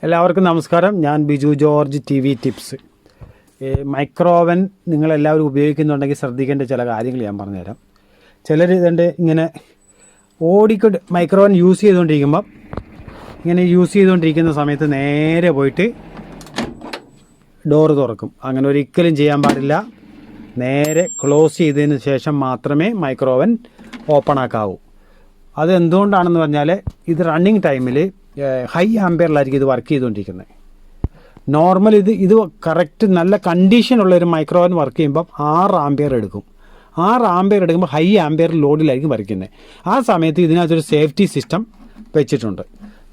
എല്ലാവർക്കും നമസ്കാരം. ഞാൻ Biju George T V tips. Micro oven നിങ്ങളെല്ലാവരും ഉപയോഗിക്കുന്നുണ്ടെങ്കിൽ ശ്രദ്ധിക്കേണ്ട ചില കാര്യങ്ങൾ ഞാൻ പറഞ്ഞുതരാം. ചിലർ ഇതിൻ്റെ ഇങ്ങനെ മൈക്രോ ഓവൻ യൂസ് ചെയ്തുകൊണ്ടിരിക്കുന്ന സമയത്ത് നേരെ പോയിട്ട് ഡോറ് തുറക്കും. അങ്ങനെ ഒരിക്കലും ചെയ്യാൻ പാടില്ല. നേരെ ക്ലോസ് ചെയ്തതിന് ശേഷം മാത്രമേ മൈക്രോ ഓവൻ ഓപ്പൺ ആക്കാവൂ. അതെന്തുകൊണ്ടാണെന്ന് പറഞ്ഞാൽ ഇത് റണ്ണിങ് ടൈമിൽ ഹൈ ആംപിയറിലായിരിക്കും ഇത് വർക്ക് ചെയ്തുകൊണ്ടിരിക്കുന്നത്. നോർമൽ ഇത് കറക്റ്റ് നല്ല കണ്ടീഷനുള്ള ഒരു മൈക്രോ ഓവൻ വർക്ക് ചെയ്യുമ്പം 6 ആംപിയർ എടുക്കും. 6 ആംപിയർ എടുക്കുമ്പോൾ ഹൈ ആംപിയർ ലോഡിലായിരിക്കും വരയ്ക്കുന്നത്. ആ സമയത്ത് ഇതിനകത്തൊരു സേഫ്റ്റി സിസ്റ്റം വെച്ചിട്ടുണ്ട്.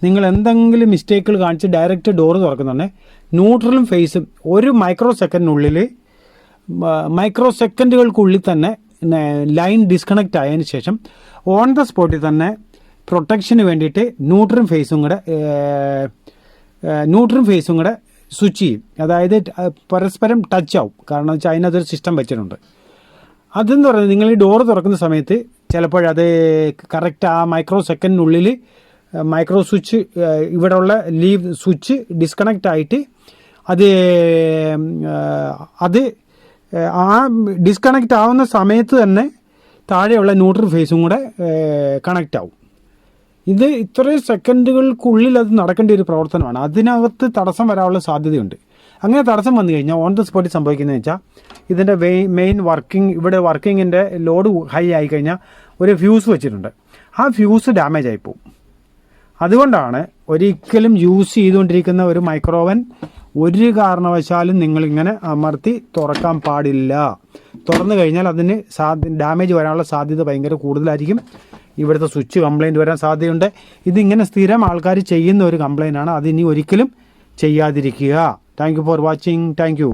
നിങ്ങൾ എന്തെങ്കിലും മിസ്റ്റേക്കുകൾ കാണിച്ച് ഡയറക്റ്റ് ഡോറ് തുറക്കുന്നുണ്ടെങ്കിൽ ന്യൂട്രലും ഫേസും ഒരു മൈക്രോ സെക്കൻഡുകൾക്കുള്ളിൽ തന്നെ ലൈൻ ഡിസ്കണക്റ്റ് ആയതിനു ശേഷം ഓൺ ദ സ്പോട്ടിൽ തന്നെ പ്രൊട്ടക്ഷന് വേണ്ടിയിട്ട് ന്യൂട്രലും ഫേസും കൂടെ സ്വിച്ച് ചെയ്യും. അതായത് പരസ്പരം ടച്ച് ആവും. കാരണം വെച്ചാൽ അതിനകത്തൊരു സിസ്റ്റം വെച്ചിട്ടുണ്ട്. അതെന്ന് പറയുന്നത് നിങ്ങൾ ഈ ഡോറ് തുറക്കുന്ന സമയത്ത് ചിലപ്പോഴത് കറക്റ്റ് ആ മൈക്രോ സെക്കൻഡിനുള്ളിൽ മൈക്രോ സ്വിച്ച് ഇവിടെയുള്ള ലീവ് സ്വിച്ച് ഡിസ്കണക്റ്റ് ആയിട്ട് അത് ആ ഡിസ്കണക്റ്റ് ആവുന്ന സമയത്ത് തന്നെ താഴെയുള്ള ന്യൂട്രൽ ഫേസും കൂടെ കണക്റ്റ് ആവും. ഇത് ഇത്രയും സെക്കൻഡുകൾക്കുള്ളിൽ അത് നടക്കേണ്ട ഒരു പ്രവർത്തനമാണ്. അതിനകത്ത് തടസ്സം വരാനുള്ള സാധ്യതയുണ്ട്. അങ്ങനെ തടസ്സം വന്നു കഴിഞ്ഞാൽ ഓൺ ദ സ്പോട്ടിൽ സംഭവിക്കുന്നതെന്ന് വെച്ചാൽ ഇതിൻ്റെ മെയിൻ വർക്കിങ്ങിൻ്റെ ലോഡ് ഹൈ ആയി കഴിഞ്ഞാൽ ഒരു ഫ്യൂസ് വെച്ചിട്ടുണ്ട്. ആ ഫ്യൂസ് ഡാമേജ് ആയിപ്പോവും. അതുകൊണ്ടാണ് ഒരിക്കലും യൂസ് ചെയ്തുകൊണ്ടിരിക്കുന്ന ഒരു മൈക്രോ ഓവൻ ഒരു കാരണവശാലും നിങ്ങളിങ്ങനെ അമർത്തി തുറക്കാൻ പാടില്ല. തുറന്നു കഴിഞ്ഞാൽ അതിന് ഡാമേജ് വരാനുള്ള സാധ്യത ഭയങ്കര കൂടുതലായിരിക്കും. ഇവിടുത്തെ സ്വിച്ച് കംപ്ലൈൻറ്റ് വരാൻ സാധ്യതയുണ്ട്. ഇതിങ്ങനെ സ്ഥിരം ആൾക്കാർ ചെയ്യുന്ന ഒരു കംപ്ലൈൻ്റ് ആണ്. അതിനി ഒരിക്കലും ചെയ്യാതിരിക്കുക. Thank you for watching. Thank you.